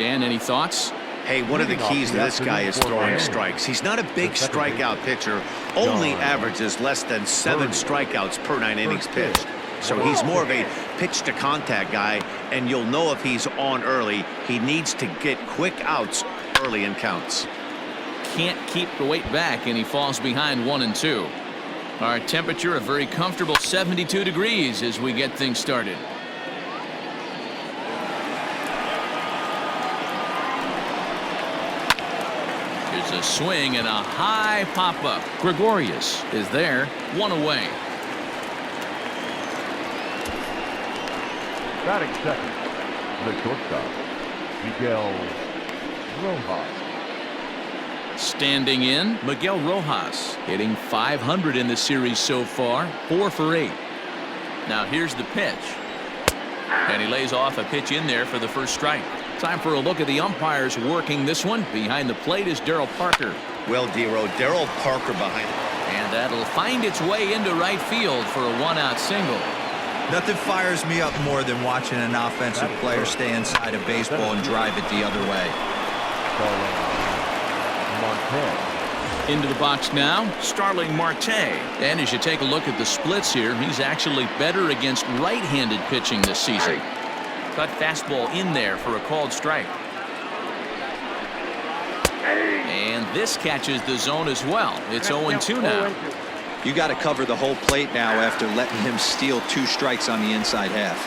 Dan, any thoughts? Hey, one of the keys to this guy is throwing strikes. He's not a big strikeout pitcher, only averages less than 7 strikeouts per 9 innings pitched. So he's more of a pitch to contact guy, and you'll know if he's on early. He needs to get quick outs early in counts. Can't keep the weight back, and he falls behind 1-2. Our temperature a very comfortable 72 degrees as we get things started. Here's a swing and a high pop-up. Gregorius is there, 1 away. Batting second, the shortstop, Miguel Rojas. Standing in, Miguel Rojas, hitting .500 in the series so far, 4 for 8. Now here's the pitch. And he lays off a pitch in there for the first strike. Time for a look at the umpires working this one. Behind the plate is Darryl Parker. Well, D-Row, Darryl Parker behind him. And that'll find its way into right field for a 1-out single. Nothing fires me up more than watching an offensive player stay inside of baseball and drive it the other way. Into the box now, Starling Marte. And as you take a look at the splits here, he's actually better against right-handed pitching this season. Cut fastball in there for a called strike. And this catches the zone as well. It's 0-2 now. You got to cover the whole plate now after letting him steal 2 strikes on the inside half.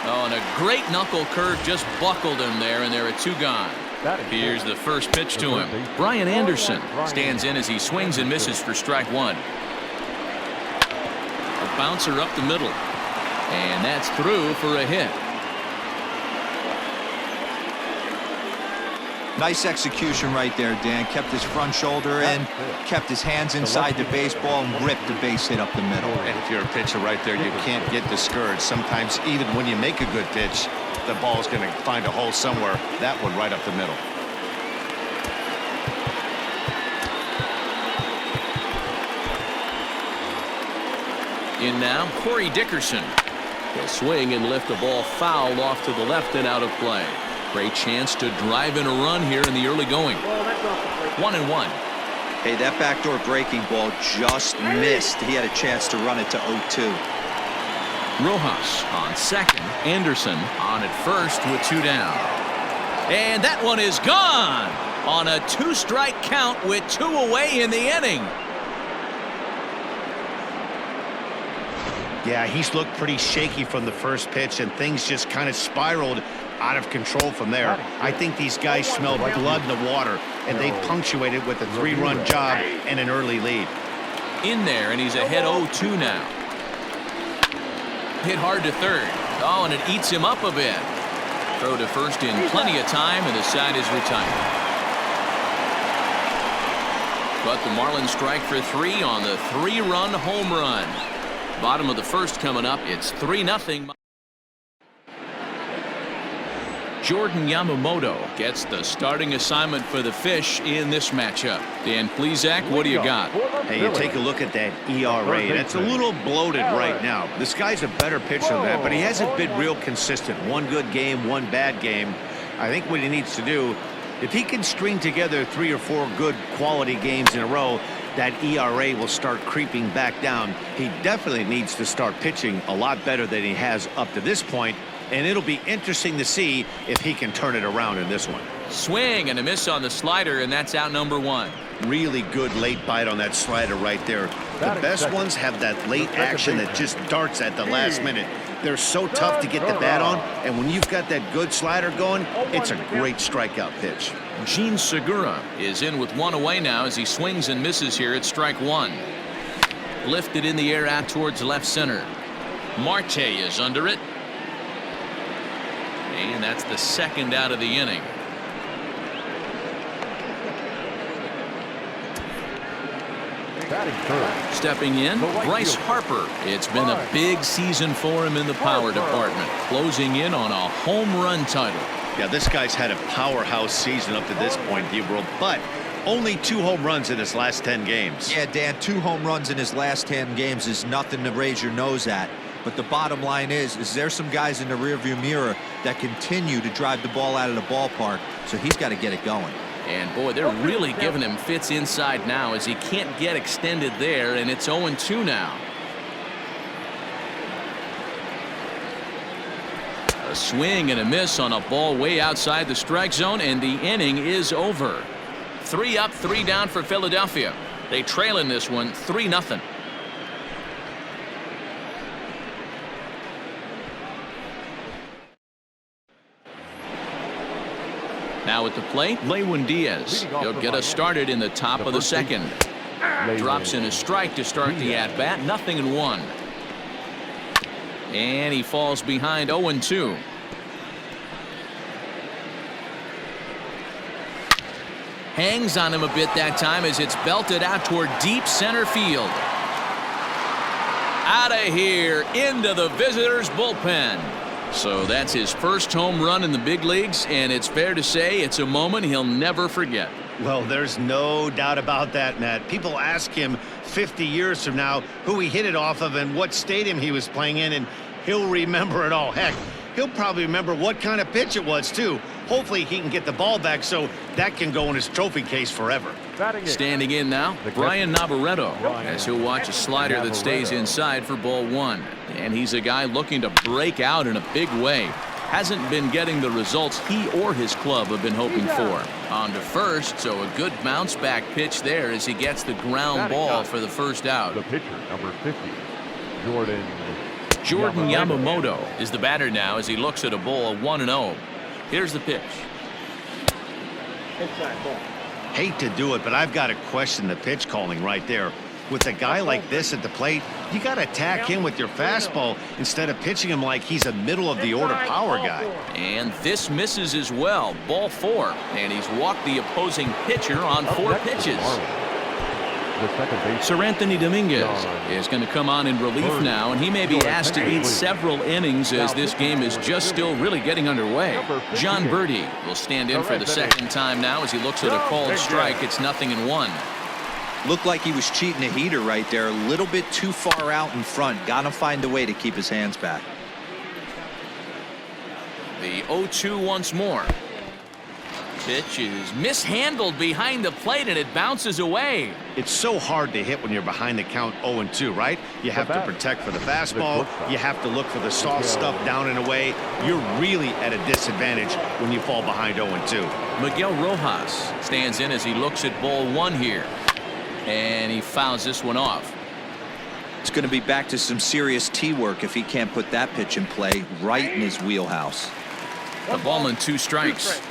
Oh, and a great knuckle curve just buckled him there, and there are 2 gone. Here's the first pitch to him. Brian Anderson stands in as he swings and misses for strike 1. A bouncer up the middle. And that's through for a hit. Nice execution right there, Dan. Kept his front shoulder in, kept his hands inside the baseball, and ripped the base hit up the middle. And if you're a pitcher right there, you can't get discouraged. Sometimes even when you make a good pitch, the ball's going to find a hole somewhere. That one right up the middle. In now, Corey Dickerson. He'll swing and lift the ball foul off to the left and out of play. Great chance to drive in a run here in the early going. 1-1. Hey, that backdoor breaking ball just missed. He had a chance to run it to 0-2. Rojas on second. Anderson on at first with 2 down. And that one is gone on a 2-strike count with 2 away in the inning. Yeah, he's looked pretty shaky from the first pitch, and things just kind of spiraled out of control from there. I think these guys smelled blood in the water, and they punctuated with a 3-run job and an early lead. In there, and he's ahead 0-2 now. Hit hard to third. Oh, and it eats him up a bit. Throw to first in plenty of time, and the side is retired. But the Marlins strike for 3 on the 3-run home run. Bottom of the first coming up. It's 3-0. Jordan Yamamoto gets the starting assignment for the Fish in this matchup. Dan Plesac, what do you got? Hey, you take a look at that ERA. That's a little bloated right now. This guy's a better pitcher than that, but he hasn't been real consistent. 1 good game, 1 bad game. I think what he needs to do, if he can string together 3 or 4 good quality games in a row, that ERA will start creeping back down. He definitely needs to start pitching a lot better than he has up to this point, and it'll be interesting to see if he can turn it around in this one. Swing and a miss on the slider, and that's out number 1. Really good late bite on that slider right there. The best ones have that late action that just darts at the last minute. They're so tough to get the bat on, and when you've got that good slider going, it's a great strikeout pitch. Gene Segura is in with 1 away now as he swings and misses here at strike 1. Lifted in the air out towards left center. Marte is under it. And that's the 2nd out of the inning. Stepping in, Bryce Harper. It's been a big season for him in the power department, closing in on a home run title. Yeah, this guy's had a powerhouse season up to this point, D-World, but only 2 home runs in his last 10 games. Yeah, Dan, 2 home runs in his last 10 games is nothing to raise your nose at. But the bottom line is there's some guys in the rearview mirror that continue to drive the ball out of the ballpark, so he's got to get it going. And boy, they're really giving him fits inside now as he can't get extended there, and it's 0-2 now. A swing and a miss on a ball way outside the strike zone, and the inning is over. 3 up, 3 down for Philadelphia. They trail in this one 3-0. Now at the plate, Lewin Diaz. He'll get us started in the top of the second. Drops in a strike to start the at-bat. 0-1. And he falls behind 0-2. Hangs on him a bit that time as it's belted out toward deep center field. Out of here into the visitors' bullpen. So that's his first home run in the big leagues, and it's fair to say it's a moment he'll never forget. Well, there's no doubt about that, Matt. People ask him 50 years from now who he hit it off of and what stadium he was playing in, and he'll remember it all. Heck, he'll probably remember what kind of pitch it was, too. Hopefully he can get the ball back so that can go in his trophy case forever. Standing in now, Brian Navarreto, as he'll watch a slider that stays inside for ball 1. And he's a guy looking to break out in a big way. Hasn't been getting the results he or his club have been hoping for. On to first, so a good bounce back pitch there as he gets the ground ball for the first out. The pitcher, number 50, Jordan Yamamoto is the batter now as he looks at a ball 1-0. Here's the pitch. Hate to do it, but I've got to question the pitch calling right there. With a guy like this at the plate, you got to attack him with your fastball instead of pitching him like he's a middle-of-the-order power guy. And this misses as well. Ball 4. And he's walked the opposing pitcher on 4 pitches. Sir Anthony Dominguez is going to come on in relief now, and he may be asked to eat several innings as this game is just still really getting underway. John Birdie will stand in for the second time now as he looks at a called strike. It's 0-1. Looked like he was cheating a heater right there, a little bit too far out in front. Got to find a way to keep his hands back. The 0-2 once more. Pitch is mishandled behind the plate, and it bounces away. It's so hard to hit when you're behind the count 0-2, right? You have to protect for the fastball. You have to look for the soft stuff down and away. You're really at a disadvantage when you fall behind 0-2. Miguel Rojas stands in as he looks at ball 1 here. And he fouls this one off. It's going to be back to some serious tee work if he can't put that pitch in play right in his wheelhouse. The ball and 2 strikes.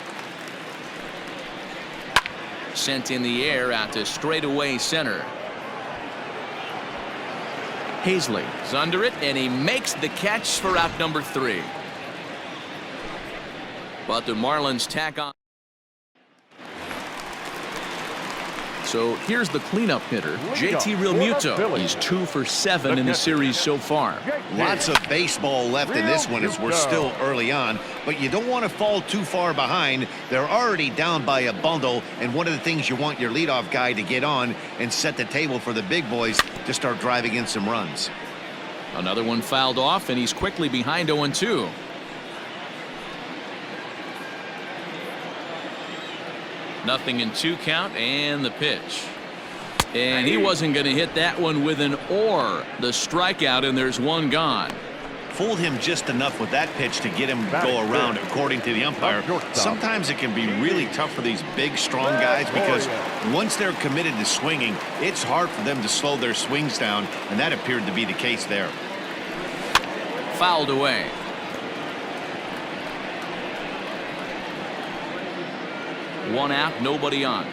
Sent in the air out to straightaway center. Hazley is under it, and he makes the catch for out number 3. But the Marlins tack on. So here's the cleanup hitter, JT Realmuto. He's 2 for 7 in the series so far. Lots of baseball left in this one as we're still early on, but you don't want to fall too far behind. They're already down by a bundle, and one of the things you want your leadoff guy to get on and set the table for the big boys to start driving in some runs. Another one fouled off, and he's quickly behind 0-2. Nothing in 2 count, and the pitch. And he wasn't going to hit that one with an or. The strikeout, and there's 1 gone. Fooled him just enough with that pitch to get him to go around, according to the umpire. Sometimes it can be really tough for these big, strong guys because once they're committed to swinging, it's hard for them to slow their swings down, and that appeared to be the case there. Fouled away. One out, nobody on.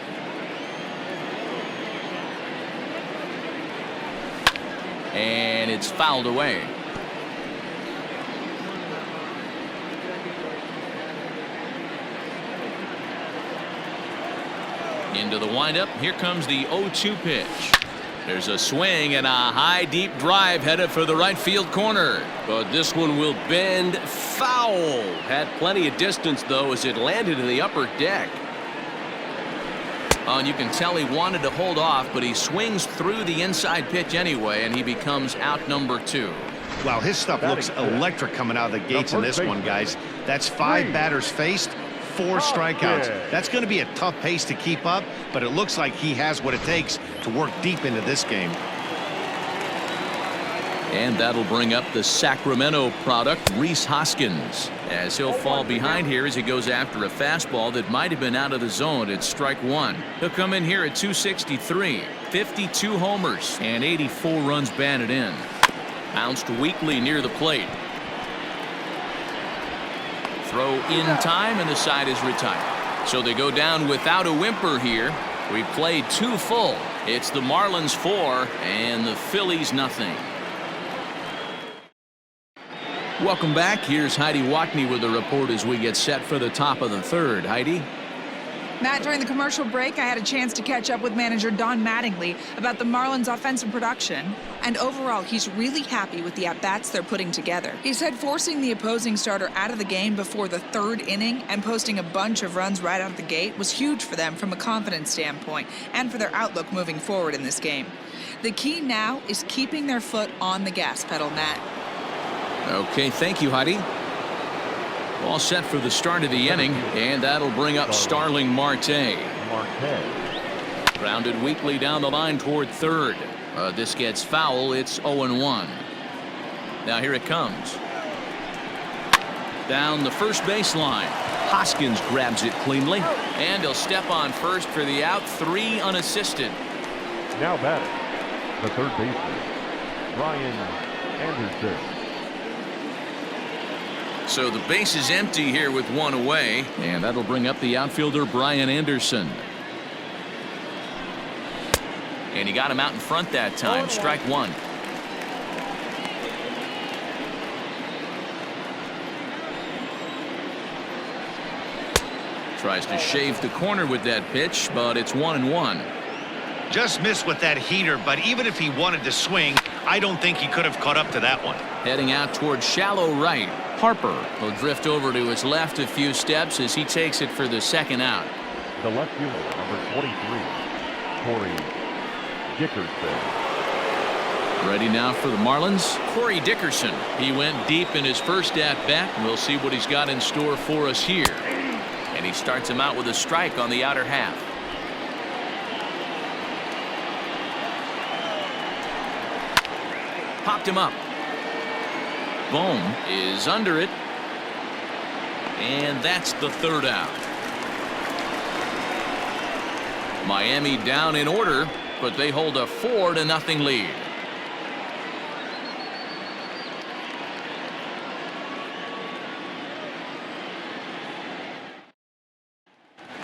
And it's fouled away. Into the windup. Here comes the 0-2 pitch. There's a swing and a high deep drive headed for the right field corner. But this one will bend foul. Had plenty of distance though as it landed in the upper deck. And you can tell he wanted to hold off, but he swings through the inside pitch anyway, and he becomes out number 2. Wow, his stuff looks electric coming out of the gates in this one, guys. That's 5 batters faced, 4 strikeouts. That's going to be a tough pace to keep up, but it looks like he has what it takes to work deep into this game. And that'll bring up the Sacramento product, Rhys Hoskins, as he'll fall behind here as he goes after a fastball that might have been out of the zone at strike 1. He'll come in here at 263, 52 homers, and 84 runs batted in. Bounced weakly near the plate. Throw in time, and the side is retired. So they go down without a whimper here. We played 2 full. It's the Marlins 4 and the Phillies nothing. Welcome back. Here's Heidi Watney with a report as we get set for the top of the 3rd. Heidi? Matt, during the commercial break, I had a chance to catch up with manager Don Mattingly about the Marlins' offensive production. And overall, he's really happy with the at-bats they're putting together. He said forcing the opposing starter out of the game before the 3rd inning and posting a bunch of runs right out of the gate was huge for them from a confidence standpoint and for their outlook moving forward in this game. The key now is keeping their foot on the gas pedal, Matt. Okay, thank you, Heidi. All set for the start of the inning, and that'll bring up Starling Marte. Grounded weakly down the line toward 3rd. This gets foul. It's 0-1. Now here it comes. Down the first baseline. Hoskins grabs it cleanly, and he'll step on first for the out. 3 unassisted. Now batting, the 3rd baseman, Brian Anderson. So the base is empty here with 1 away, and that'll bring up the outfielder Brian Anderson. And he got him out in front that time. Strike 1. Tries to shave the corner with that pitch, but it's 1-1. Just missed with that heater, but even if he wanted to swing, I don't think he could have caught up to that one. Heading out toward shallow right. Harper will drift over to his left a few steps as he takes it for the 2nd out. The left fielder, number 23, Corey Dickerson. Ready now for the Marlins, Corey Dickerson. He went deep in his first at-bat. We'll see what he's got in store for us here. And he starts him out with a strike on the outer half. Popped him up. Bohm is under it. And that's the 3rd out. Miami down in order, but they hold a 4-0 lead.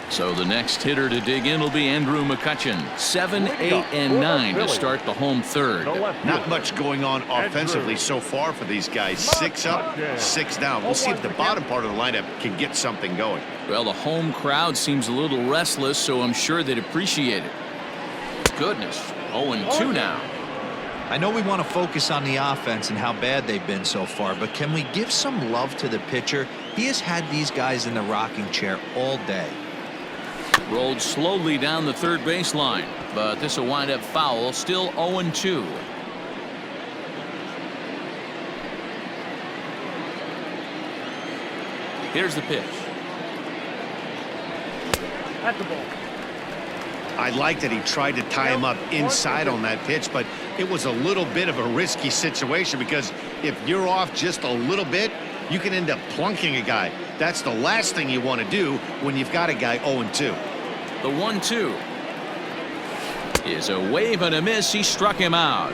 So the next hitter to dig in will be Andrew McCutchen. 7, 8, and 9 to start the home 3rd. Not much going on offensively so far for these guys. 6 up, 6 down. We'll see if the bottom part of the lineup can get something going. Well, the home crowd seems a little restless, so I'm sure they'd appreciate it. Goodness, 0-2 now. I know we want to focus on the offense and how bad they've been so far, but can we give some love to the pitcher? He has had these guys in the rocking chair all day. Rolled slowly down the 3rd baseline, but this will wind up foul. Still 0-2. Here's the pitch. At the ball. I like that he tried to tie him up inside on that pitch, but it was a little bit of a risky situation because if you're off just a little bit, you can end up plunking a guy. That's the last thing you want to do when you've got a guy 0-2. The 1-2 is a wave and a miss. He struck him out.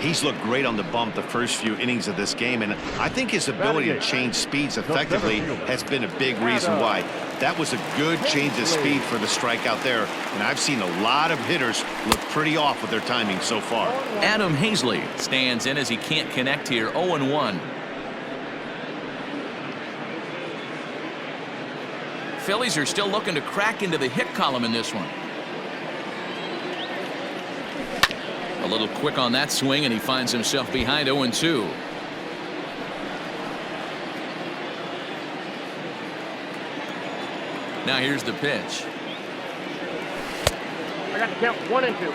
He's looked great on the bump the first few innings of this game, and I think his ability to change speeds effectively has been a big reason why. That was a good change of speed for the strikeout there, and I've seen a lot of hitters look pretty off with their timing so far. Adam Hazley stands in as he can't connect here. 0-1. Phillies are still looking to crack into the hit column in this one. A little quick on that swing, and he finds himself behind 0-2. Now here's the pitch. I got to count 1 and 2.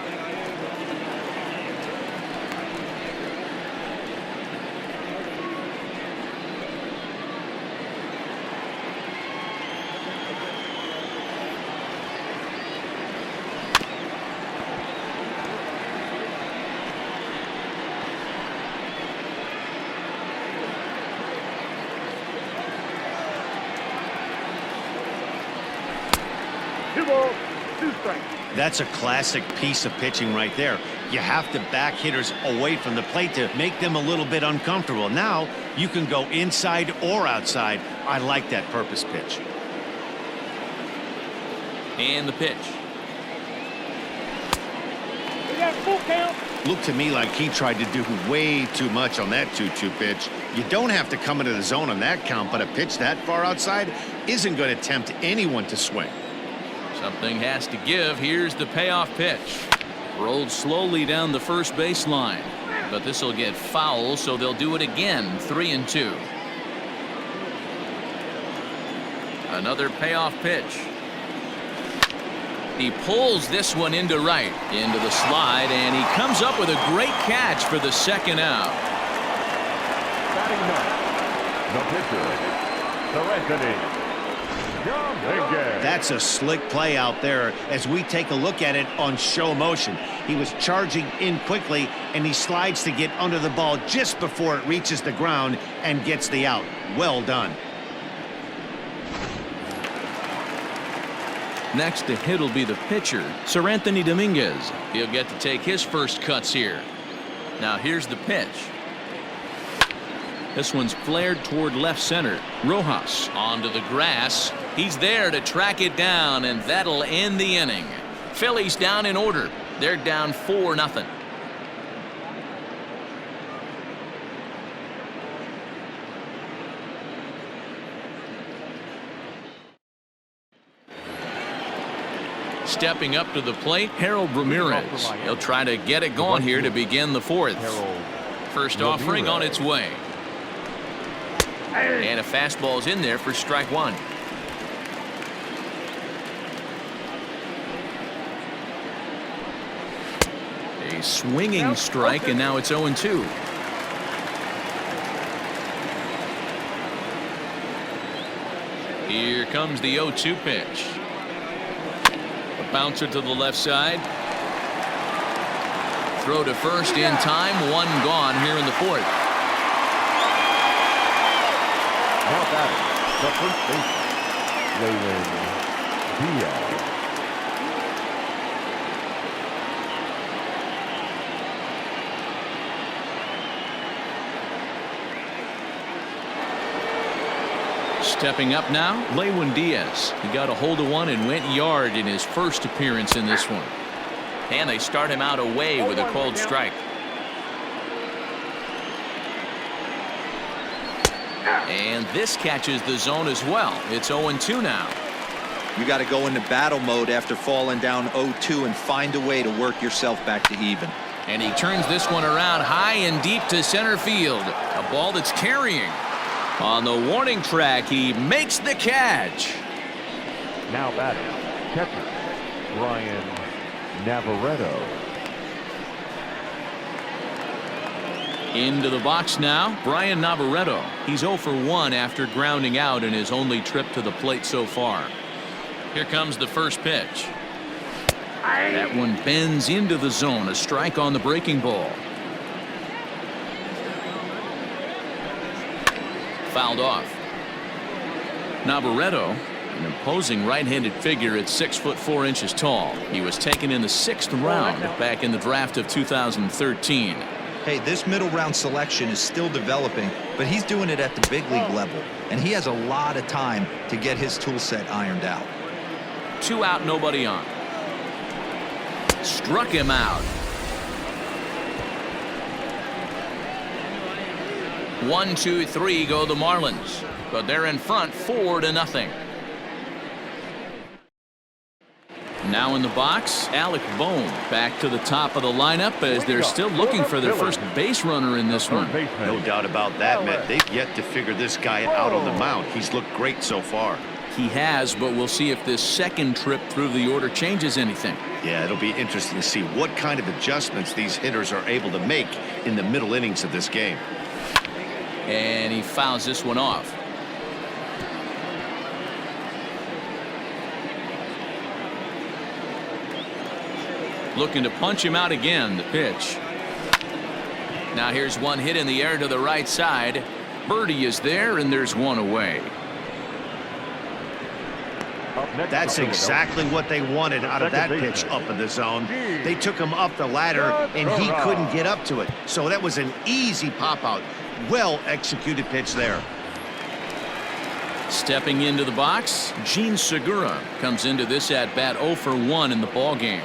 2 balls, 2 strikes. That's a classic piece of pitching right there. You have to back hitters away from the plate to make them a little bit uncomfortable. Now you can go inside or outside. I like that purpose pitch. And the pitch. We got full count. Looked to me like he tried to do way too much on that 2-2 pitch. You don't have to come into the zone on that count, but a pitch that far outside isn't going to tempt anyone to swing. Something has to give. Here's the payoff pitch. Rolled slowly down the first baseline, but this will get foul, so they'll do it again. 3-2. Another payoff pitch. He pulls this one into right, into the slide, and he comes up with a great catch for the second out. Batting ninth, the pitcher, Serenity. That's a slick play out there as we take a look at it on show motion. He was charging in quickly, and he slides to get under the ball just before it reaches the ground and gets the out. Well done. Next to hit will be the pitcher, Seranthony Dominguez. He'll get to take his first cuts here. Now here's the pitch. This one's flared toward left center. Rojas onto the grass. He's there to track it down, and that'll end the inning. Phillies down in order. They're down 4-0. Stepping up to the plate, Harold Ramirez. He'll try to get it going here to begin the fourth. First offering on its way. And a fastball's in there for strike one. A swinging strike, and now it's 0-2. Here comes the 0-2 pitch. A bouncer to the left side. Throw to first in time. One gone here in the fourth. Now batting, the first baseman, Leyland Diaz. Stepping up now, Leyland Diaz. He got a hold of one and went yard in his first appearance in this one. And they start him out away with a called strike. And this catches the zone as well. It's 0-2 now. You got to go into battle mode after falling down 0-2 and find a way to work yourself back to even. And he turns this one around high and deep to center field. A ball that's carrying. On the warning track, he makes the catch. Now batting, catcher, Brian Navarreto. Into the box now, Brian Navarreto. He's 0 for 1 after grounding out in his only trip to the plate so far. Here comes the first pitch. That one bends into the zone. A strike on the breaking ball. Fouled off. Navarreto, an imposing right-handed figure at 6'4" tall. He was taken in the 6th round back in the draft of 2013. Hey, this middle round selection is still developing, but he's doing it at the big league level, and he has a lot of time to get his tool set ironed out. 2 out, nobody on. Struck him out. 1, 2, 3 go the Marlins, but they're in front 4-0. Now in the box, Alec Bohm back to the top of the lineup as they're still looking for their first base runner in this one. No doubt about that, Matt. They've yet to figure this guy out on the mound. He's looked great so far. He has, but we'll see if this second trip through the order changes anything. Yeah, it'll be interesting to see what kind of adjustments these hitters are able to make in the middle innings of this game. And he fouls this one off. Looking to punch him out again. The pitch. Now here's one hit in the air to the right side. Birdie is there, and there's one away. Up next That's for exactly what they wanted out of that pitch up in the zone. They took him up the ladder, and he couldn't get up to it. So that was an easy pop-out. Well-executed pitch there. Stepping into the box, Gene Segura comes into this at-bat 0 for 1 in the ballgame.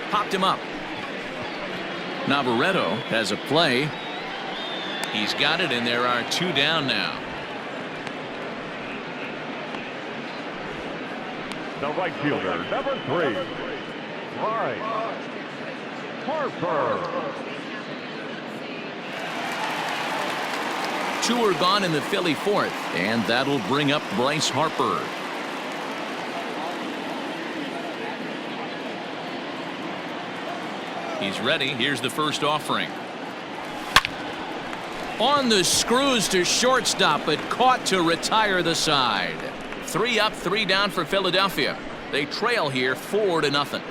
Popped him up. Navarreto has a play. He's got it, and there are 2 down now. The right fielder, number 3, Bryce Harper. 2 are gone in the Philly 4th, and that'll bring up Bryce Harper. He's ready. Here's the first offering. On the screws to shortstop, but caught to retire the side. 3 up, 3 down for Philadelphia. They trail here 4-0.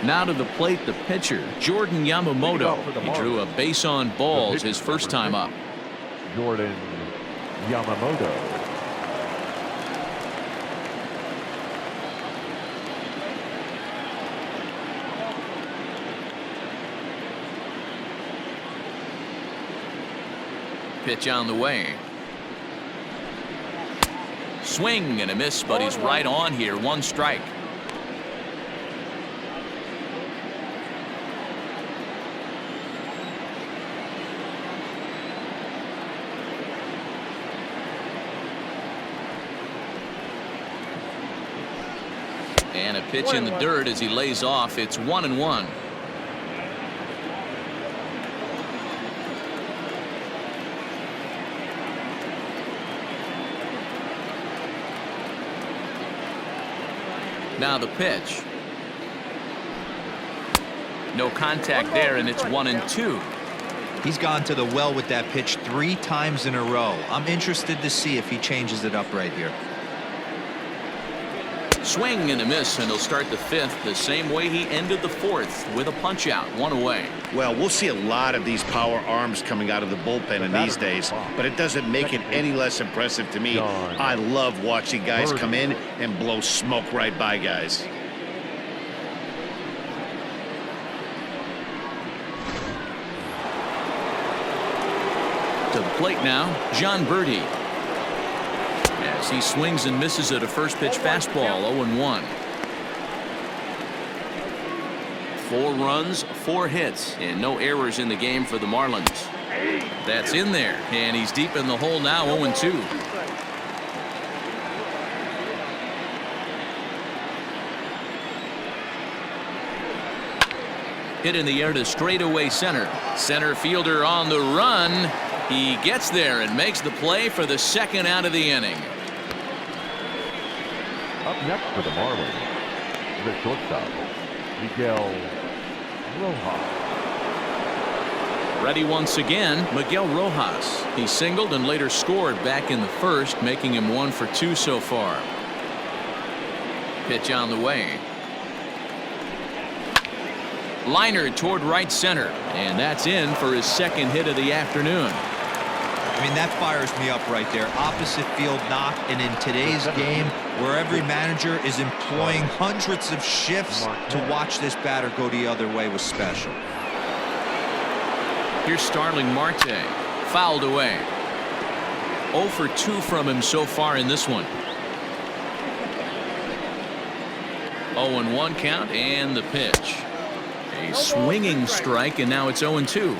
Now to the plate, the pitcher, Jordan Yamamoto. He drew a base on balls his first time up. Jordan Yamamoto. Pitch on the way. Swing and a miss, but he's right on here. 1 strike. And a pitch in the dirt as he lays off. It's 1-1. Now the pitch. No contact there, and it's 1-2. He's gone to the well with that pitch 3 times in a row. I'm interested to see if he changes it up right here. Swing and a miss, and he'll start the 5th the same way he ended the 4th with a punch out, 1 away. Well, we'll see a lot of these power arms coming out of the bullpen in these days, but it doesn't make it any less impressive to me. I love watching guys come in and blow smoke right by guys. To the plate now, John Birdie. As he swings and misses at a first pitch fastball, 0-1. 4 runs, 4 hits, and no errors in the game for the Marlins. That's in there, and he's deep in the hole now, 0-2. Hit in the air to straightaway center. Center fielder on the run. He gets there and makes the play for the 2nd out of the inning. Up next for the Marlins, the shortstop, Miguel Rojas. Ready once again, Miguel Rojas. He singled and later scored back in the 1st, making him 1 for 2 so far. Pitch on the way. Liner toward right center, and that's in for his 2nd hit of the afternoon. I mean, that fires me up right there. Opposite field knock, and in today's game, where every manager is employing hundreds of shifts to watch this batter go the other way was special. Here's Starling Marte, fouled away. 0 for 2 from him so far in this one. 0-1 count, and the pitch. A swinging strike, and now it's 0-2.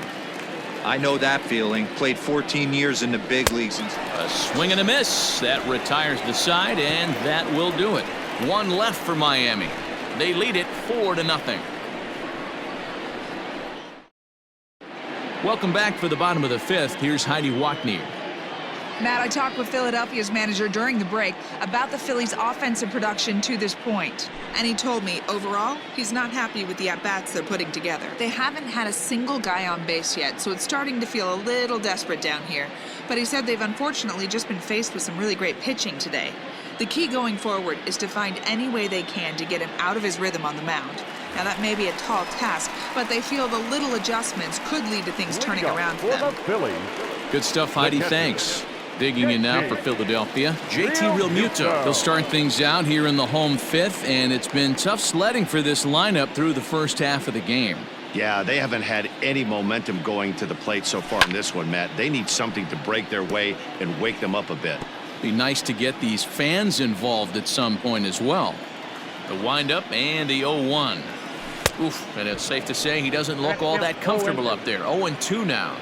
I know that feeling. Played 14 years in the big leagues. A swing and a miss. That retires the side, and that will do it. 1 left for Miami. They lead it 4-0. Welcome back for the bottom of the 5th. Here's Heidi Wackney. Matt, I talked with Philadelphia's manager during the break about the Phillies' offensive production to this point. And he told me, overall, he's not happy with the at-bats they're putting together. They haven't had a single guy on base yet, so it's starting to feel a little desperate down here. But he said they've unfortunately just been faced with some really great pitching today. The key going forward is to find any way they can to get him out of his rhythm on the mound. Now, that may be a tall task, but they feel the little adjustments could lead to things turning around for For the them. Phillies, Good stuff, Heidi. Thanks. Digging in now for Philadelphia, JT Realmuto. He'll start things out here in the home fifth, and it's been tough sledding for this lineup through the first half of the game. Yeah, they haven't had any momentum going to the plate so far in this one, Matt. They need something to break their way and wake them up a bit. Be nice to get these fans involved at some point as well. The windup and the 0-1. Oof, and it's safe to say he doesn't look all that comfortable up there. 0-2 now.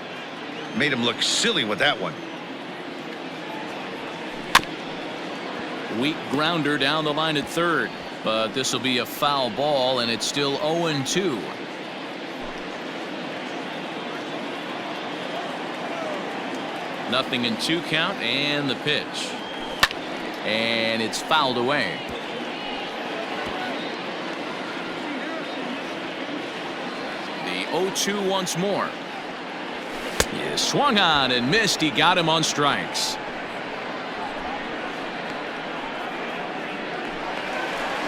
Made him look silly with that one. Weak grounder down the line at third, but this will be a foul ball, and it's still 0-2. Nothing in 2 count, and the pitch. And it's fouled away. The 0-2 once more. He swung on and missed. He got him on strikes.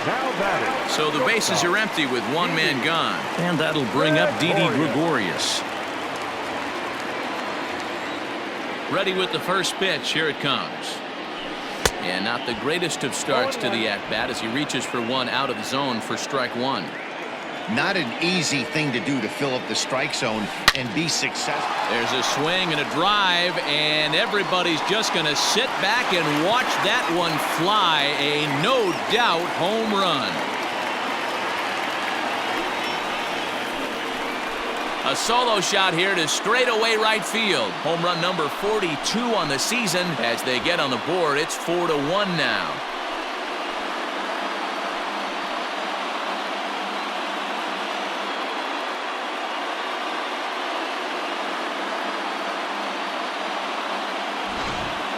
now batting. So the bases are empty with one man gone. And that'll bring up Didi Gregorius. Ready with the first pitch. Here it comes. And not the greatest of starts to the at-bat as he reaches for one out of the zone for strike one. Not an easy thing to do to fill up the strike zone and be successful. There's a swing and a drive, and everybody's just going to sit back and watch that one fly. A no-doubt home run. A solo shot here to straightaway right field. Home run number 42 on the season. As they get on the board, it's 4-1 now.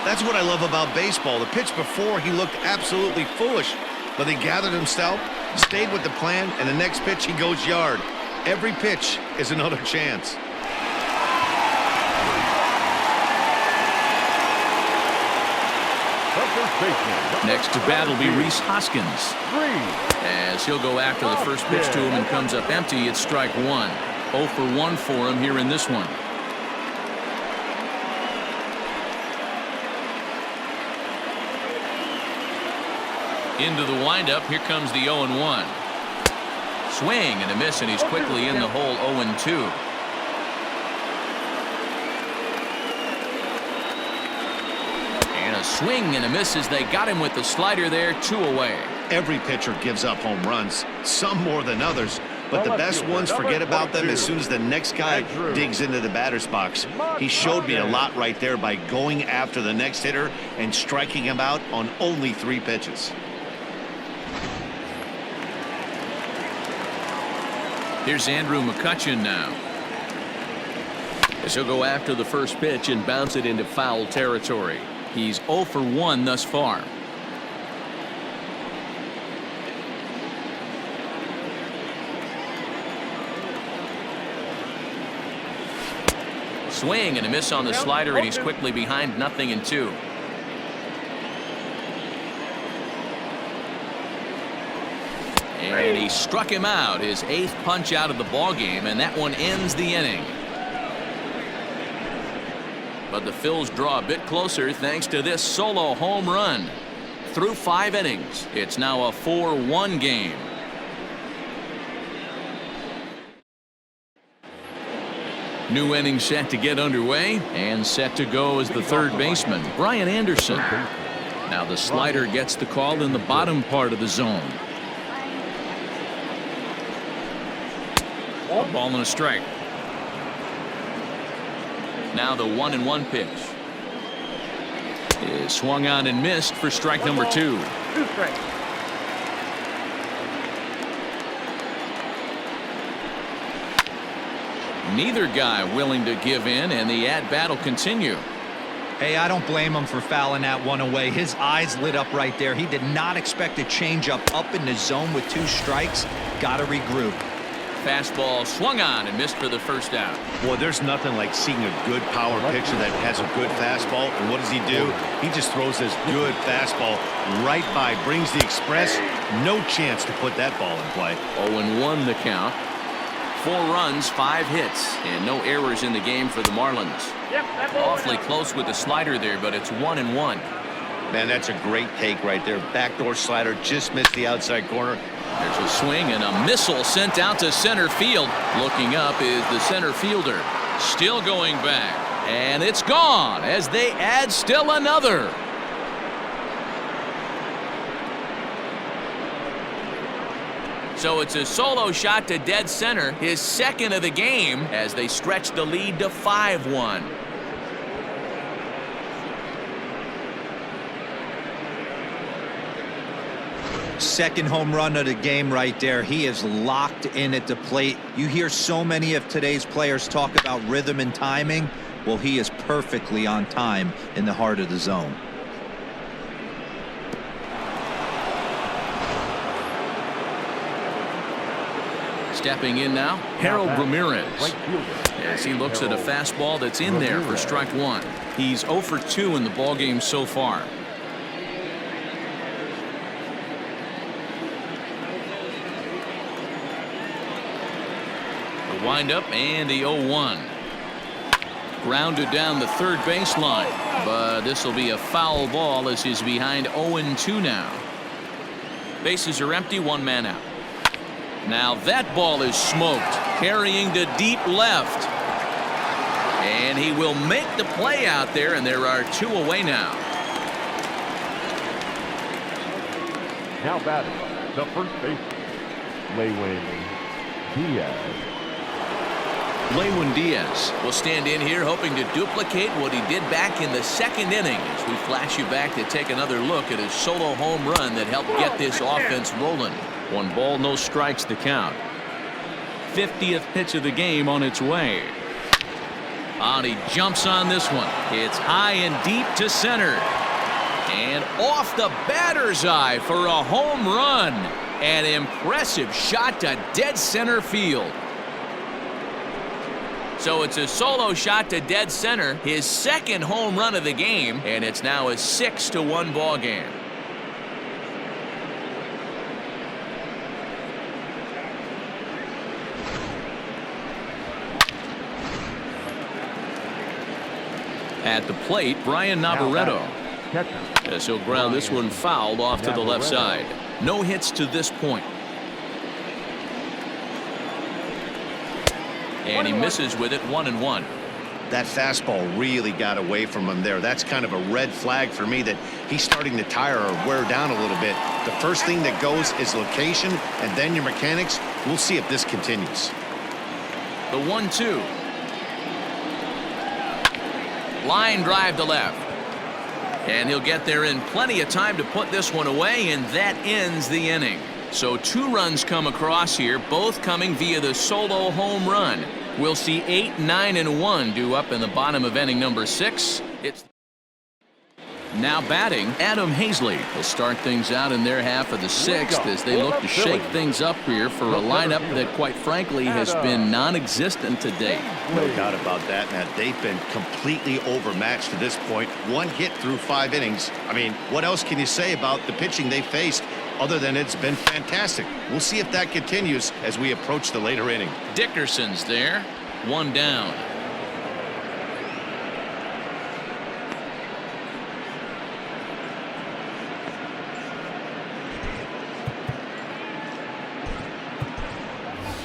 That's what I love about baseball. The pitch before, he looked absolutely foolish, but he gathered himself, stayed with the plan, and the next pitch he goes yard. Every pitch is another chance. Next to bat will be Rhys Hoskins. As he'll go after the first pitch to him and comes up empty, it's strike one. 0 for 1 for him here in this one. Into the windup, here comes the 0-1. Swing and a miss, and he's quickly in the hole. 0-2. And a swing and a miss as they got him with the slider there. 2 away. Every pitcher gives up home runs, some more than others, but the best ones forget about them as soon as the next guy digs into the batter's box. He showed me a lot right there by going after the next hitter and striking him out on only 3 pitches. Here's Andrew McCutchen now. As he'll go after the first pitch and bounce it into foul territory. He's 0 for 1 thus far. Swing and a miss on the slider, and he's quickly behind 0-2. And he struck him out, his 8th punch out of the ball game, and that one ends the inning. But the Phils draw a bit closer thanks to this solo home run. Through 5 innings, it's now a 4-1 game. New inning set to get underway, and set to go is the third baseman, Brian Anderson. Now the slider gets the call in the bottom part of the zone. A ball and a strike. Now the 1-1 pitch is swung on and missed for strike number 2. Neither guy willing to give in, and the at-bat will continue. Hey, I don't blame him for fouling that one away. His eyes lit up right there. He did not expect a changeup up in the zone with 2 strikes. Got to regroup. fastball swung on and missed for the first out. Boy, there's nothing like seeing a good power pitcher that has a good fastball. And what does he do? He just throws this good fastball right by, brings the express. No chance to put that ball in play. 0-1 the count. 4 runs, 5 hits, and no errors in the game for the Marlins. Awfully close with the slider there, but it's 1-1. Man, that's a great take right there. Backdoor slider just missed the outside corner. There's a swing and a missile sent out to center field. Looking up is the center fielder. Still going back. And it's gone as they add still another. So it's a solo shot to dead center, his second of the game, as they stretch the lead to 5-1. Second home run of the game right there. He is locked in at the plate. You hear so many of today's players talk about rhythm and timing. Well, he is perfectly on time in the heart of the zone. Stepping in now, Harold Ramirez. As he looks at a fastball that's in there for strike 1. He's 0 for 2 in the ballgame so far. The windup and the 0-1. Grounded down the third baseline, but this will be a foul ball as he's behind 0-2 now. Bases are empty, 1 man out. Now that ball is smoked, carrying to deep left. And he will make the play out there, and there are 2 away now. Now batting, the first baseman, Lewin Diaz. Lewin Diaz will stand in here hoping to duplicate what he did back in the second inning as we flash you back to take another look at his solo home run that helped get this offense rolling. 1 ball, no strikes the count. 50th pitch of the game on its way. And he jumps on this one. It's high and deep to center. And off the batter's eye for a home run. An impressive shot to dead center field. So it's a solo shot to dead center, his second home run of the game, and it's now a 6-1 ball game. At the plate, Brian Navarreto. As he'll ground this one fouled off to the left side. No hits to this point. And he misses with it, 1-1. That fastball really got away from him there. That's kind of a red flag for me that he's starting to tire or wear down a little bit. The first thing that goes is location and then your mechanics. We'll see if this continues. The 1-2. Line drive to left. And he'll get there in plenty of time to put this one away, and that ends the inning. So 2 runs come across here, both coming via the solo home run. We'll see 8, 9, and 1 due up in the bottom of inning number 6. It's now batting, Adam Hazley will start things out in their half of the 6th as they look to shake things up here for a lineup that, quite frankly, has been non-existent to date. No doubt about that, Matt. They've been completely overmatched to this point. 1 hit through 5 innings. I mean, what else can you say about the pitching they faced other than it's been fantastic? We'll see if that continues as we approach the later inning. Dickerson's there, 1 down.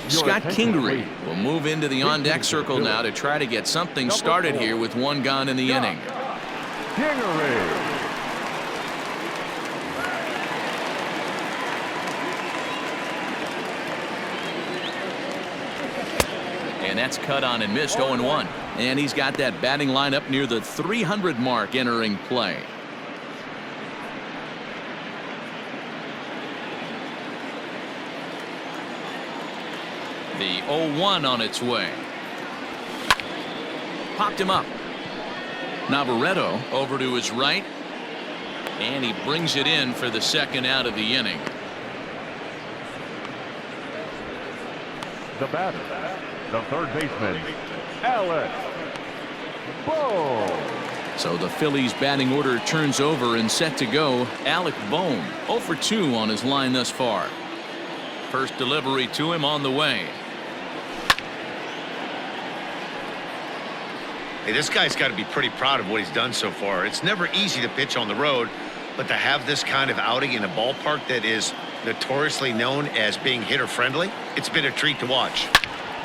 Scott Kingery will move into the on-deck circle now to try to get something started here with 1 gone in the inning. And that's cut on and missed, 0-1. And he's got that batting lineup near the 300 mark entering play. The 0-1 on its way. Popped him up. Navarreto over to his right. And he brings it in for the second out of the inning. The batter, the third baseman, Alex Bohm. So the Phillies batting order turns over and set to go. Alec Bohm 0 for 2 on his line thus far. First delivery to him on the way. Hey, this guy's got to be pretty proud of what he's done so far. It's never easy to pitch on the road, but to have this kind of outing in a ballpark that is notoriously known as being hitter friendly, it's been a treat to watch.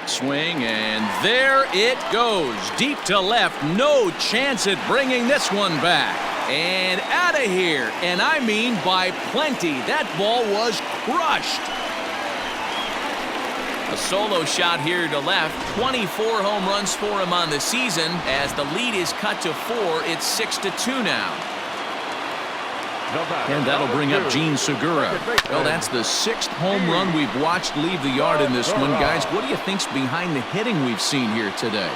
Swing, and there it goes. Deep to left. No chance at bringing this one back. And out of here. And I mean by plenty. That ball was crushed. A solo shot here to left. 24 home runs for him on the season. As the lead is cut to 4, it's 6-2 now. And that'll bring up Gene Segura. Well, that's the 6th home run we've watched leave the yard in this one. Guys, what do you think's behind the hitting we've seen here today?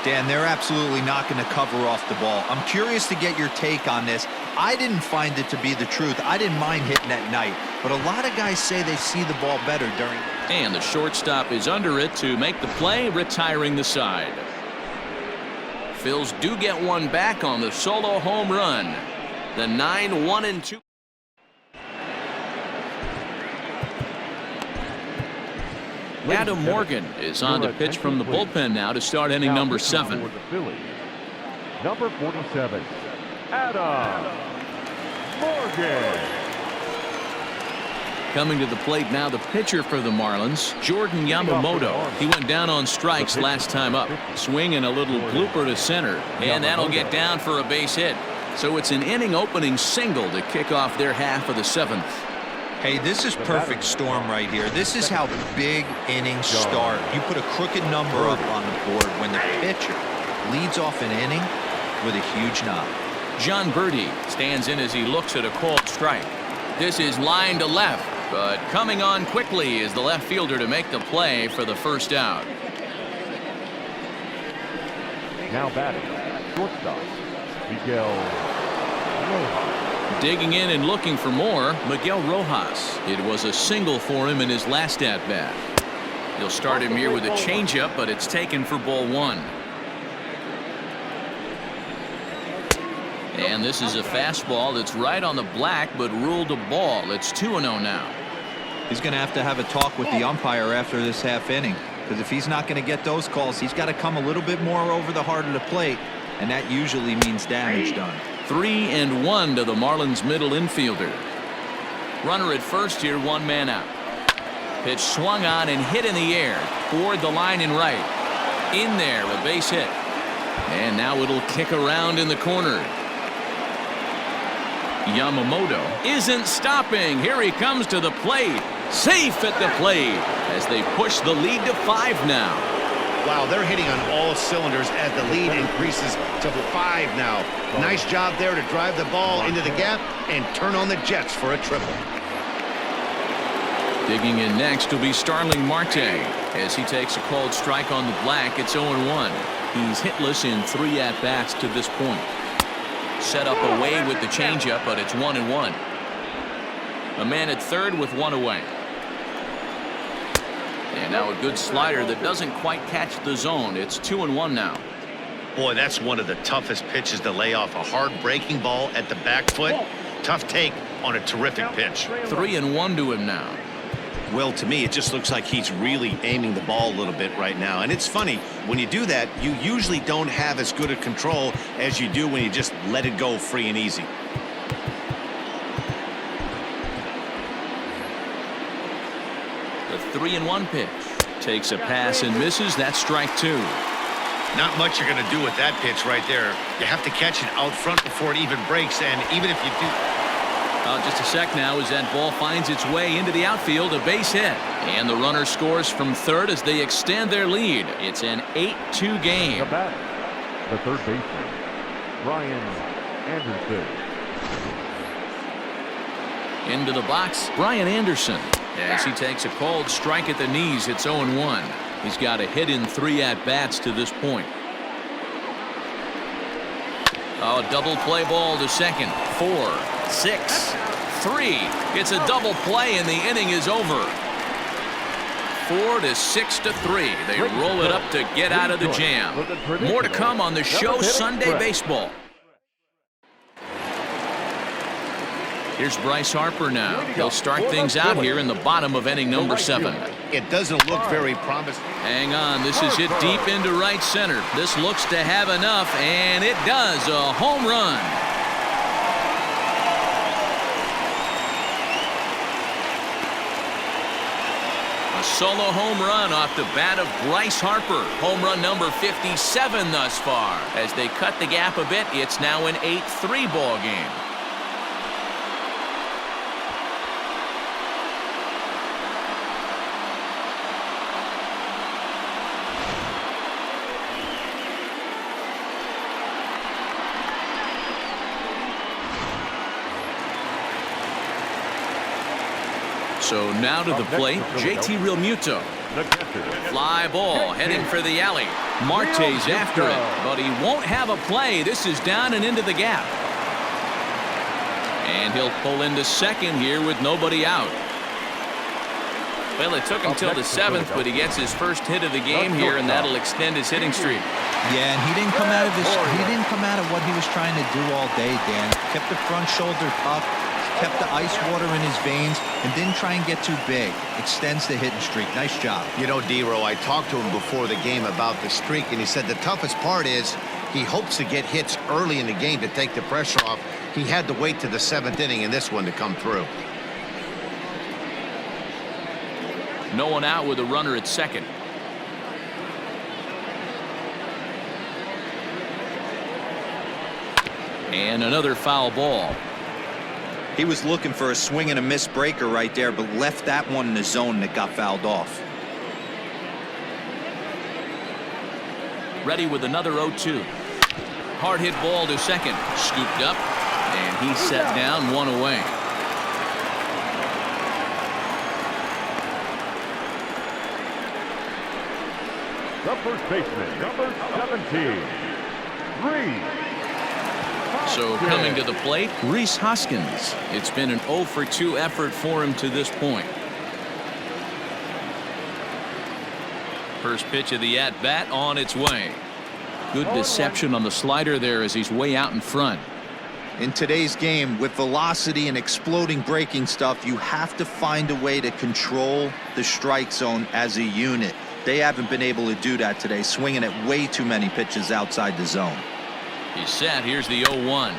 Dan, they're absolutely not going to cover off the ball. I'm curious to get your take on this. I didn't find it to be the truth. I didn't mind hitting at night, but a lot of guys say they see the ball better during. And the shortstop is under it to make the play, retiring the side. Phils do get one back on the solo home run. The 9-1-2. Adam Morgan is on to pitch from the bullpen now to start inning number 7. Number 47, Adam Morgan. Coming to the plate now, the pitcher for the Marlins, Jordan Yamamoto. He went down on strikes last time up. Swing and a little blooper to center, and that'll get down for a base hit. So it's an inning opening single to kick off their half of the 7th. Hey, this is perfect storm right here. This is how big innings start. You put a crooked number up on the board when the pitcher leads off an inning with a huge knock. John Birdie stands in as he looks at a called strike. This is line to left, but coming on quickly is the left fielder to make the play for the first out. Now batting, shortstop, Miguel Rojas. Digging in and looking for more, Miguel Rojas. It was a single for him in his last at-bat. He'll start him here with a changeup, but it's taken for ball 1. And this is a fastball that's right on the black, but ruled a ball. It's 2-0 now. He's going to have a talk with the umpire after this half inning, because if he's not going to get those calls, he's got to come a little bit more over the heart of the plate, and that usually means damage done. 3-1 to the Marlins middle infielder. Runner at first here, 1 man out. Pitch swung on and hit in the air toward the line and right. In there, a base hit. And now it'll kick around in the corner. Yamamoto isn't stopping. Here he comes to the plate. Safe at the plate as they push the lead to 5 now. Wow, they're hitting on all cylinders as the lead increases to 5 now. Nice job there to drive the ball into the gap and turn on the Jets for a triple. Digging in next will be Starling Marte as he takes a called strike on the black. It's 0-1. He's hitless in 3 at-bats to this point. Set up away with the changeup, but it's 1-1. A man at third with 1 away. And now a good slider that doesn't quite catch the zone. It's 2-1 now. Boy, that's one of the toughest pitches to lay off. A hard breaking ball at the back foot. Tough take on a terrific pitch. 3-1 to him now. Well, to me, it just looks like he's really aiming the ball a little bit right now. And it's funny, when you do that, you usually don't have as good a control as you do when you just let it go free and easy. The 3-1 pitch. Takes a pass and misses. That's strike 2. Not much you're going to do with that pitch right there. You have to catch it out front before it even breaks, and even if you do... Just a sec now as that ball finds its way into the outfield, a base hit. And the runner scores from third as they extend their lead. It's an 8-2 game. The batter, the third baseman, Brian Anderson. Into the box, Brian Anderson. As he takes a called strike at the knees, it's 0-1. He's got a hit in 3 at-bats to this point. Oh, double play ball to second. 4, 6, 3. It's a double play and the inning is over. 4 to 6 to 3. They roll it up to get out of the jam. More to come on the show Sunday Baseball. Here's Bryce Harper now. He'll start things out here in the bottom of inning number 7. It doesn't look very promising. Hang on, this is hit deep into right center. This looks to have enough, and it does. A home run. A solo home run off the bat of Bryce Harper. Home run number 57 thus far. As they cut the gap a bit, it's now an 8-3 ball game. So now to the plate, JT Realmuto. Fly ball heading for the alley. Marte's after it, but he won't have a play. This is down and into the gap. And he'll pull into second here with nobody out. Well, it took him till the 7th, but he gets his first hit of the game here, and that'll extend his hitting streak. Yeah, and he didn't come out of what he was trying to do all day, Dan. Kept the front shoulder up, kept the ice water in his veins, and didn't try and get too big. Extends the hitting streak. Nice job. You know, D-Row, I talked to him before the game about the streak, and he said the toughest part is he hopes to get hits early in the game to take the pressure off. He had to wait to the 7th inning in this one to come through. No one out with a runner at second. And another foul ball. He was looking for a swing and a miss breaker right there, but left that one in the zone that got fouled off. Ready with another 0-2. Hard hit ball to second. Scooped up, and he's set down, one away. The first baseman, number 17, Reese. So coming to the plate, Rhys Hoskins. It's been an 0-for-2 effort for him to this point. First pitch of the at-bat on its way. Good deception on the slider there as he's way out in front. In today's game, with velocity and exploding breaking stuff, you have to find a way to control the strike zone as a unit. They haven't been able to do that today, swinging at way too many pitches outside the zone. He's set. Here's the 0-1.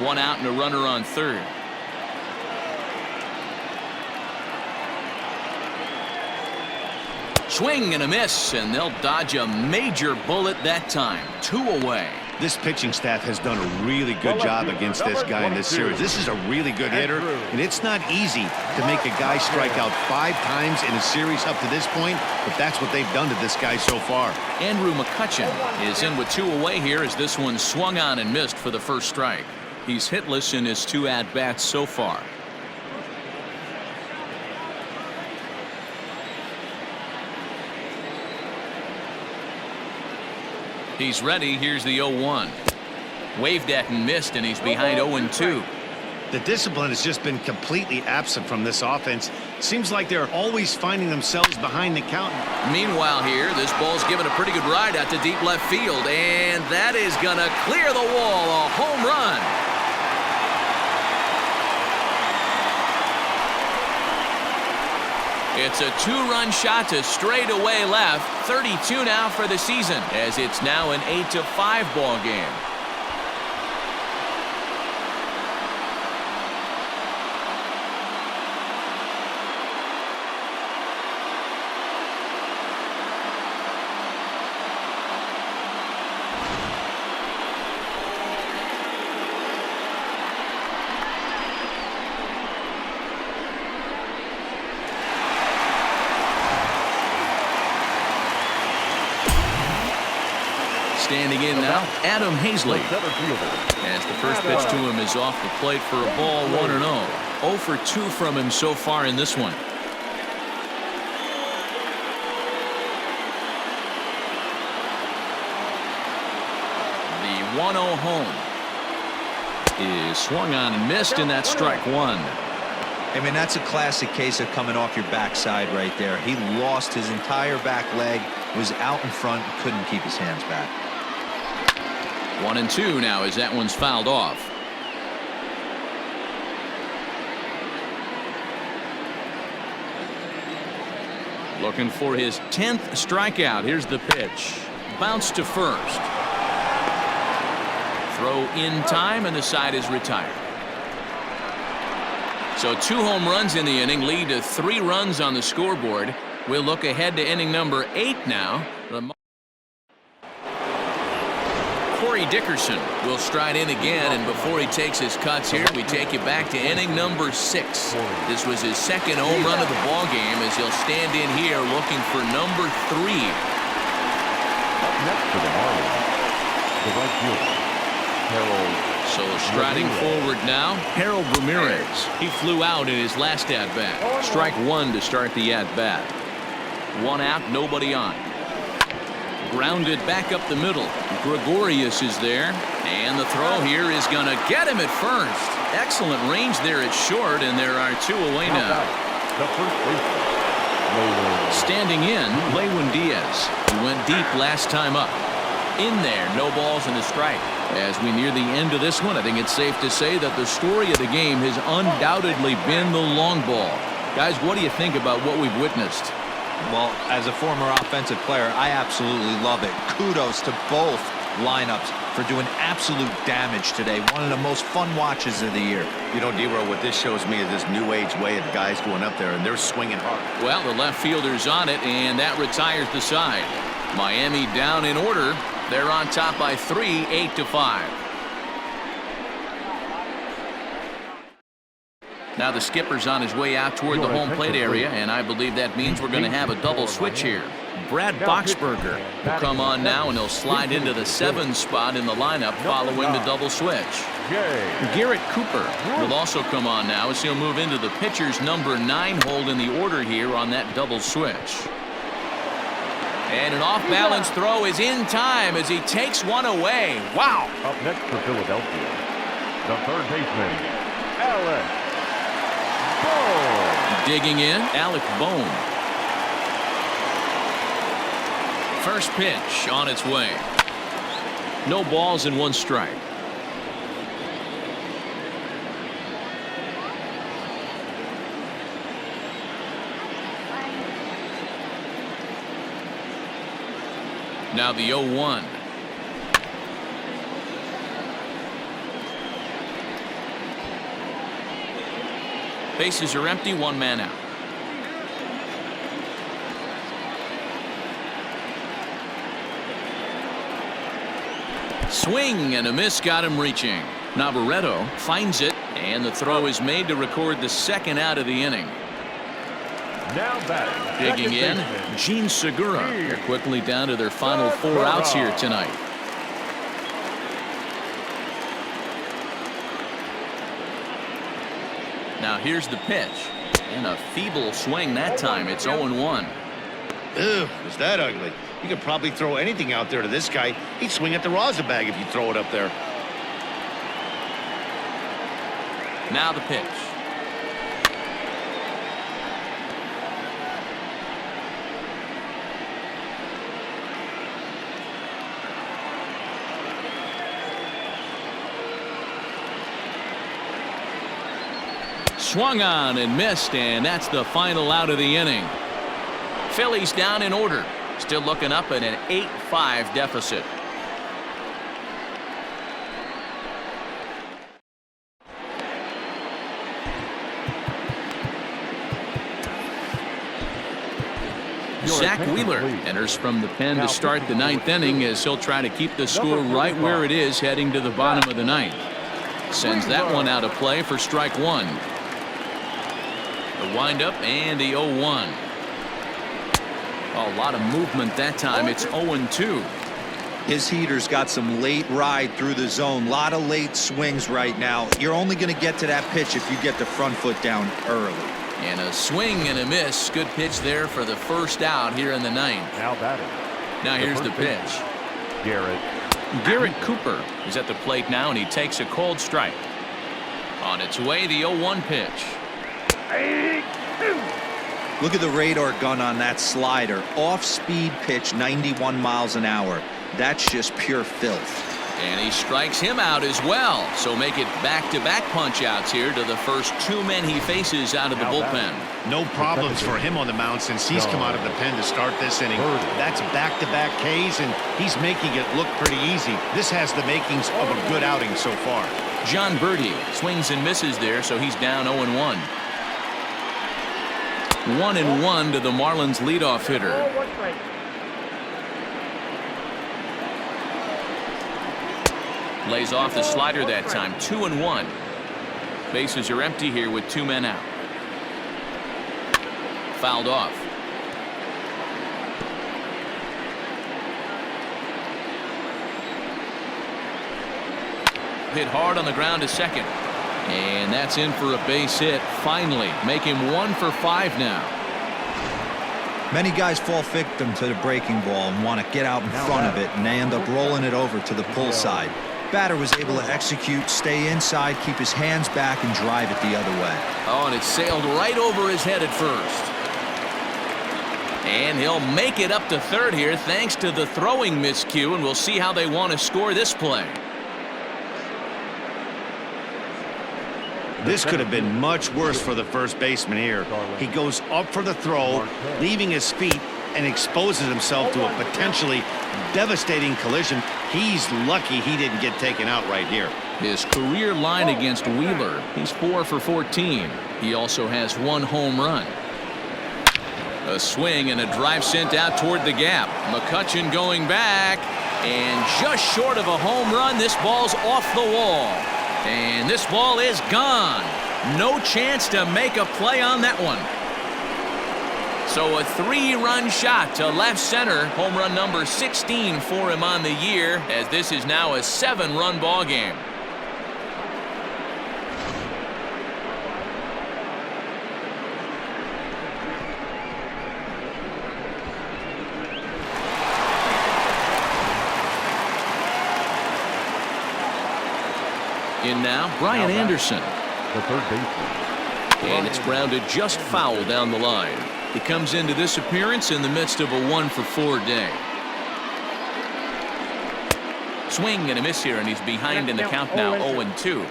One out and a runner on third. Swing and a miss, and they'll dodge a major bullet that time. 2 away. This pitching staff has done a really good job against this guy in this series. This is a really good hitter, and it's not easy to make a guy strike out 5 times in a series up to this point, but that's what they've done to this guy so far. Andrew McCutchen is in with 2 away here as this one swung on and missed for the first strike. He's hitless in his 2 at-bats so far. He's ready. Here's the 0-1. Waved at and missed, and he's behind 0-2. The discipline has just been completely absent from this offense. Seems like they're always finding themselves behind the count. Meanwhile here, this ball's given a pretty good ride out to deep left field, and that is going to clear the wall. A home run. It's a 2-run shot to straightaway left. 32 now for the season, as it's now an 8-5 ball game. Standing in now, Adam Hazley. As the first pitch to him is off the plate for a ball, 1-0. 0 for 2 from him so far in this one. The 1-0 home. is swung on and missed, and that's strike one. I mean, that's a classic case of coming off your backside right there. He lost his entire back leg, was out in front, couldn't keep his hands back. 1-2 now as that one's fouled off. Looking for his 10th strikeout. Here's the pitch. Bounce to first. Throw in time, and the side is retired. So 2 home runs in the inning lead to 3 runs on the scoreboard. We'll look ahead to inning number 8 now. Corey Dickerson will stride in again, and before he takes his cuts here, we take you back to inning number 6. This was his 2nd home run of the ball game as he'll stand in here looking for number 3. Up next for the Marlins, the right fielder, Harold. So striding forward now, Harold Ramirez. He flew out in his last at-bat. Strike 1 to start the at-bat. 1 out, nobody on. Grounded back up the middle. Gregorius is there, and the throw here is going to get him at first. Excellent range there at short, and there are 2 away now. The first baseman, Standing in, Lewin Diaz, who went deep last time up. In there, no balls and a strike. As we near the end of this one, I think it's safe to say that the story of the game has undoubtedly been the long ball. Guys, what do you think about what we've witnessed? Well, as a former offensive player, I absolutely love it. Kudos to both lineups for doing absolute damage today. One of the most fun watches of the year. You know, D-Row, what this shows me is this new age way of guys going up there, and they're swinging hard. Well, the left fielder's on it, and that retires the side. Miami down in order. They're on top by 3, 8-5. Now the skipper's on his way out toward the home plate area, and I believe that means we're going to have a double switch here. Brad Boxberger will come on now, and he'll slide into the 7 spot in the lineup following the double switch. Garrett Cooper will also come on now as he'll move into the pitcher's number 9 hold in the order here on that double switch. And an off-balance throw is in time as he takes one away. Wow! Up next for Philadelphia, the third baseman, Alec Bohm. Digging in, Alec Bohm. First pitch on its way. No balls and 1 strike. Now the 0-1. Bases are empty, 1 man out. Swing and a miss got him reaching. Navarreto finds it, and the throw is made to record the 2nd out of the inning. Now batting. Digging in, Gene Segura. They're quickly down to their final 4 outs here tonight. Now here's the pitch. And a feeble swing that time. It's 0-1. Ew, is that ugly? You could probably throw anything out there to this guy. He'd swing at the rosin bag if you throw it up there. Now the pitch. Swung on and missed, and that's the final out of the inning. Phillies down in order. Still looking up at an 8-5 deficit. Zach Wheeler enters from the pen to start the 9th inning as he'll try to keep the score right where it is heading to the bottom of the 9th. Sends that one out of play for strike 1. The windup and the 0-1. A lot of movement that time. It's 0-2. His heater's got some late ride through the zone. A lot of late swings right now. You're only going to get to that pitch if you get the front foot down early. And a swing and a miss. Good pitch there for the 1st out here in the 9th. Now batting. Now here's the pitch. Garrett Garrett Cooper is at the plate now, and he takes a cold strike. On its way, the 0-1 pitch. Look at the radar gun on that slider. Off-speed pitch, 91 miles an hour. That's just pure filth. And he strikes him out as well. So make it back-to-back punch-outs here to the first two men he faces out of the bullpen. No problems for him on the mound since he's come out of the pen to start this inning. That's back-to-back Ks, and he's making it look pretty easy. This has the makings of a good outing so far. John Birdie swings and misses there, so he's down 0-1. 1-1 to the Marlins leadoff hitter. Lays off the slider that time. 2-1. Bases are empty here with two men out. Fouled off. Hit hard on the ground to second. And that's in for a base hit. Finally, make him 1 for 5 now. Many guys fall victim to the breaking ball and want to get out in front of it, and they end up rolling it over to the pull side. Batter was able to execute, stay inside, keep his hands back, and drive it the other way. Oh, and it sailed right over his head at first. And he'll make it up to third here thanks to the throwing miscue, and we'll see how they want to score this play. This could have been much worse for the first baseman here. He goes up for the throw, leaving his feet, and exposes himself to a potentially devastating collision. He's lucky he didn't get taken out right here. His career line against Wheeler, he's 4 for 14. He also has 1 home run. A swing and a drive sent out toward the gap. McCutchen going back, and just short of a home run, this ball's off the wall. And this ball is gone. No chance to make a play on that one. So a 3-run shot to left center. Home run number 16 for him on the year, as this is now a 7-run ball game. In now, Brian Anderson. The third baseman. And it's grounded just foul down the line. He comes into this appearance in the midst of a 1 for 4 day. Swing and a miss here, and he's behind in the count now, 0-2.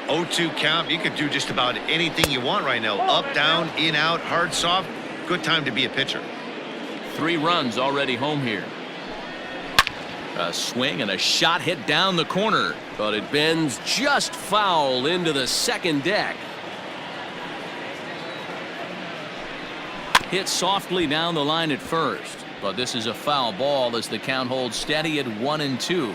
0-2 count. You could do just about anything you want right now. Up, down, in, out, hard, soft. Good time to be a pitcher. 3 runs already home here. A swing and a shot hit down the corner, but it bends just foul into the second deck. Hit softly down the line at first, but this is a foul ball as the count holds steady at 1-2.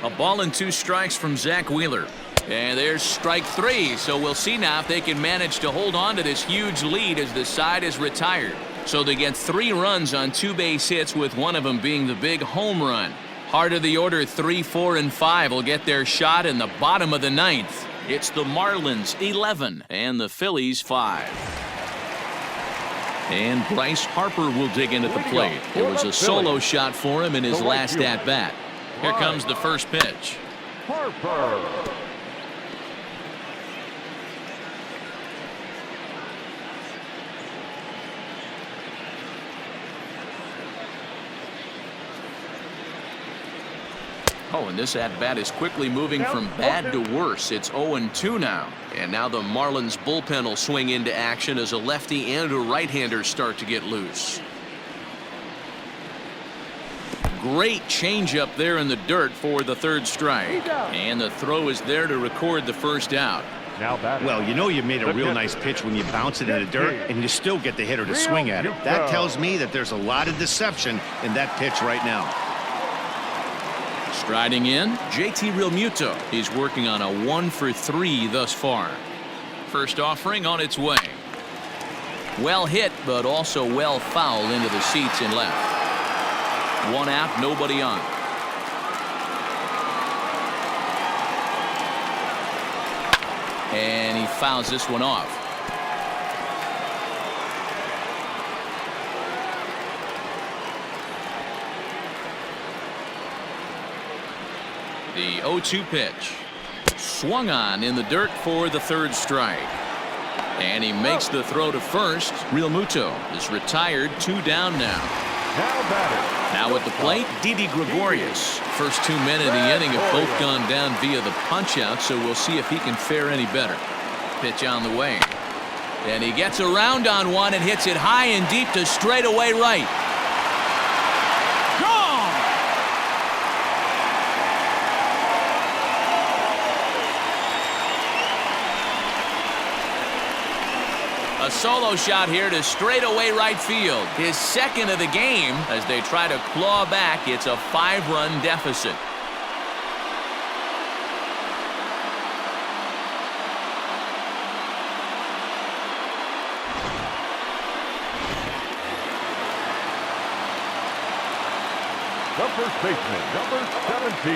A ball and 2 strikes from Zach Wheeler. And there's strike 3, so we'll see now if they can manage to hold on to this huge lead as the side is retired. So they get 3 runs on 2 base hits, with one of them being the big home run. Heart of the order, 3, 4, and 5 will get their shot in the bottom of the 9th. It's the Marlins 11 and the Phillies 5. And Bryce Harper will dig in at the plate. It was a solo shot for him in his last at-bat. Here comes the first pitch. Harper. Oh, and this at-bat is quickly moving from bad to worse. It's 0-2 now. And now the Marlins bullpen will swing into action as a lefty and a right-hander start to get loose. Great changeup there in the dirt for the third strike. And the throw is there to record the first out. Well, you know you made a real nice pitch when you bounce it in the dirt and you still get the hitter to swing at it. That tells me that there's a lot of deception in that pitch right now. Striding in, JT Realmuto. He's working on a 1 for 3 thus far. First offering on its way. Well hit, but also well fouled into the seats in left. 1 out, nobody on. And he fouls this one off. The 0-2 pitch. Swung on in the dirt for the third strike. And he makes the throw to first. Real Muto is retired, 2 down now. Now at the plate, Didi Gregorius. First 2 men in the inning have both gone down via the punch-out, so we'll see if he can fare any better. Pitch on the way. And he gets around on one and hits it high and deep to straightaway right. Gone! A solo shot here to straightaway right field. His second of the game as they try to claw back. It's a 5-run deficit. The first baseman, number 17.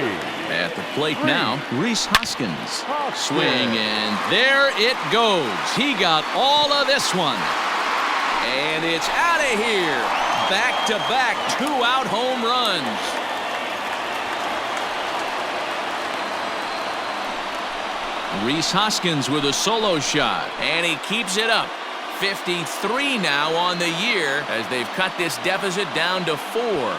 At the plate now, Rhys Hoskins. Swing, and there it goes. He got all of this one. And it's out of here. Back-to-back 2-out home runs. Rhys Hoskins with a solo shot. And he keeps it up. 53 now on the year as they've cut this deficit down to 4.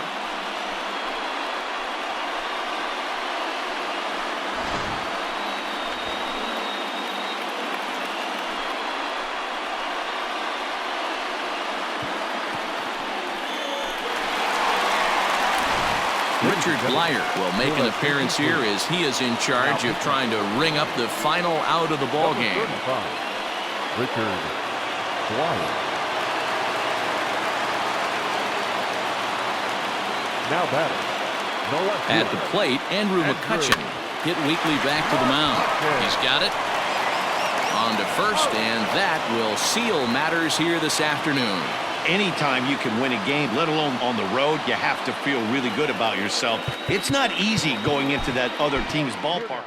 Richard Blyer will make an appearance here as he is in charge of trying to ring up the final out of the ball game. Richard Blyer. Now batting. At the plate, Andrew McCutchen hit weakly back to the mound. He's got it on to first, and that will seal matters here this afternoon. Anytime you can win a game, let alone on the road, you have to feel really good about yourself. It's not easy going into that other team's ballpark.